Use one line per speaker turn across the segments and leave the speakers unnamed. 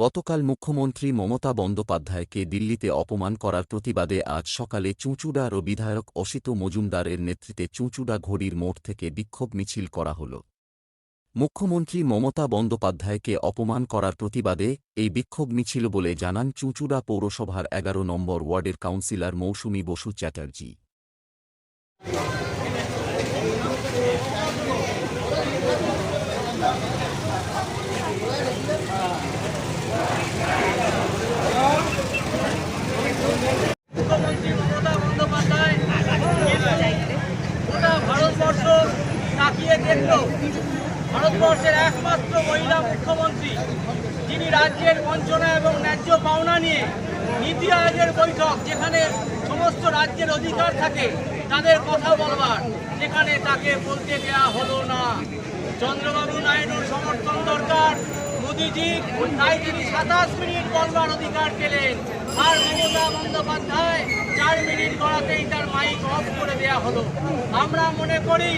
গতকাল মুখ্যমন্ত্রী মমতা বন্দ্যোপাধ্যায়কে দিল্লিতে অপমান করার প্রতিবাদে আজ সকালে চুঁচুড়ার বিধায়ক অসিত মজুমদারের নেতৃত্বে চুঁচুড়া ঘড়ির মোড় থেকে বিক্ষোভ মিছিল করা হল। মুখ্যমন্ত্রী মমতা বন্দ্যোপাধ্যায়কে অপমান করার প্রতিবাদে এই বিক্ষোভ মিছিল বলে জানান চুঁচুড়া পৌরসভার ১১ নম্বর ওয়ার্ডের কাউন্সিলর মৌসুমী বসু চ্যাটার্জি।
মুখ্যমন্ত্রী মমতা বন্দ্যোপাধ্যায় গোটা ভারতবর্ষ তাকিয়ে দেখল। ভারতবর্ষের একমাত্র মহিলা মুখ্যমন্ত্রী, যিনি রাজ্যের বঞ্চনা এবং ন্যায্য পাওনা নিয়ে নীতি আয়োগের বৈঠক, যেখানে সমস্ত রাজ্যের অধিকার থাকে তাদের কথা বলবার, যেখানে তাকে বলতে দেওয়া হলো না। চন্দ্রবাবু নাইডুর সমর্থন দরকার মোদিজি, তাই তিনি ২৭ মিনিট বলবার অধিকার পেলেন, আর মমতা বন্দ্যোপাধ্যায় ৪ মিনিট গড়াতেই তার মাইক অফ করে দেওয়া হলো। আমরা মনে করি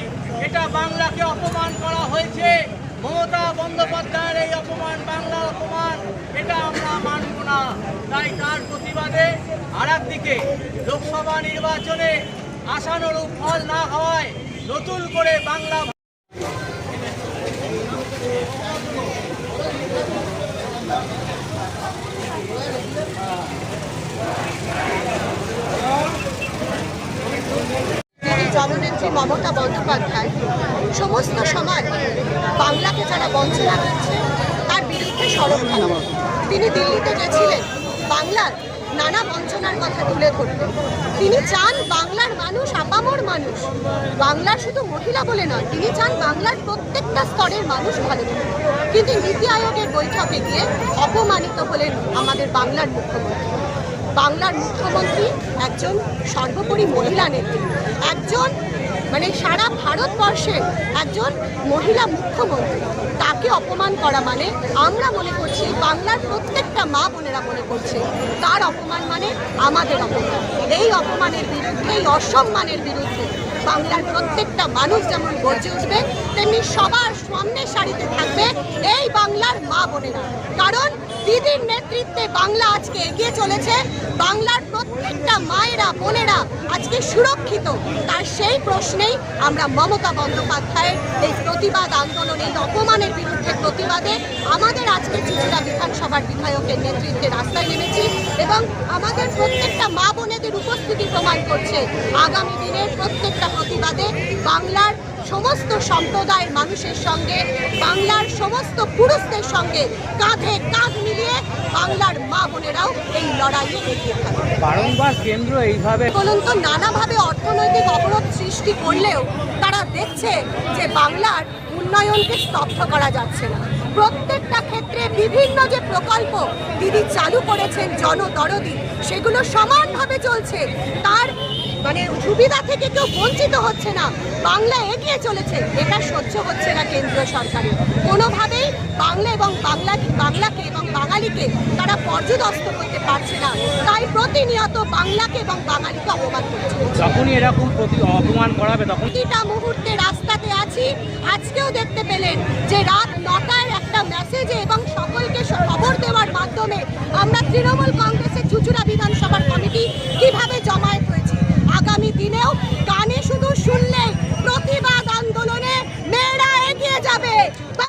এটা বাংলাকে অপমান করা হয়েছে। মমতা বন্দ্যোপাধ্যায়ের এই অপমান বাংলার অপমান, এটা আমরা মানব না। তাই তার প্রতিবাদে আর একদিকে লোকসভা নির্বাচনে আশানুরূপ ফল না হওয়ায় নতুন করে বাংলা
জননেত্রী মমতা বন্দ্যোপাধ্যায় সমস্ত সময় বাংলাকে যারা বঞ্চনা করছে তার বিরুদ্ধে সরব হন। তিনি দিল্লিতে গেছিলেন বাংলার নানা বঞ্চনার কথা তুলে ধরতে। তিনি চান বাংলার মানুষ, আপামর মানুষ, বাংলার শুধু মহিলা বলে নয়, তিনি চান বাংলার প্রত্যেকটা স্তরের মানুষ ভালো থাকে। কিন্তু নীতি আয়োগের বৈঠকে গিয়ে অপমানিত হলেন আমাদের বাংলার মুখ্যমন্ত্রী। বাংলার মুখ্যমন্ত্রী একজন সর্বোপরি মহিলা নেত্রী, একজন সারা ভারতবর্ষের একজন মহিলা মুখ্যমন্ত্রী। তাকে অপমান করা মানে আমরা মনে করছি, বাংলার প্রত্যেকটা মা বোনেরা মনে করছে তার অপমান মানে আমাদের অপমান। এই অপমানের বিরুদ্ধে, এই অসম্মানের বিরুদ্ধে বাংলার প্রত্যেকটা মানুষ যেমন গর্জে উঠবে, তেমনি সবার সামনের সারিতে থাকবে এই বাংলার মা বোনেরা। কারণ দিদির নেতৃত্বে বাংলা আজকে এগিয়ে চলেছে, বাংলার প্রত্যেকটা মায়েরা বোনেরা আজকে সুরক্ষিত। তার সেই প্রশ্নেই আমরা মমতা বন্দ্যোপাধ্যায়ের এই প্রতিবাদ আন্দোলন, এই অপমানের বিরুদ্ধে প্রতিবাদে আমাদের আজকে চুঁচুড়া বিধানসভার বিধায়কের নেতৃত্বে রাস্তায় নেমেছি এবং আমাদের প্রত্যেকটা মা বোনেদের উপস্থিতি প্রমাণ করছে আগামী দিনের প্রত্যেকটা প্রতিবাদে বাংলার সমস্ত সম্প্রদায়ের মানুষের সঙ্গে, বাংলার সমস্ত পুরুষদের সঙ্গে কাঁধে কাঁধ মিলিয়ে বাংলার মা বোনেরাও এই লড়াইয়ে এগিয়ে থাকবে।
বারংবার কেন্দ্র এইভাবে
নানাভাবে অর্থনৈতিক অবরোধ সৃষ্টি করলেও তারা দেখছে যে বাংলার উন্নয়নকে স্তব্ধ করা যাচ্ছে না। প্রত্যেকটা ক্ষেত্রে বিভিন্ন যে প্রকল্প দিদি চালু করেছেন জনদরদি, সেগুলো সমানভাবে চলছে। তার সুবিধা থেকে কেউ বঞ্চিত হচ্ছে না, বাংলা এগিয়ে চলেছে। এটা সহ্য হচ্ছে না কেন্দ্রীয় সরকারের কোনোভাবেই। বাংলা এবং বাংলাকে এবং বাঙালিকে তারা পর্যদস্ত করতে পারছে না। তাই প্রতিনিয়ত বাংলাকে এবং বাঙালিকে অপমান করছে।
যখনই এরকম অপমান করাবে তখন
প্রতিটা মুহূর্তে রাস্তাতে আছি। আজকেও দেখতে পেলেন যে রাত ৯টায় একটা মেসেজে এবং সকলকে খবর দেওয়ার মাধ্যমে আমরা তৃণমূল কংগ্রেস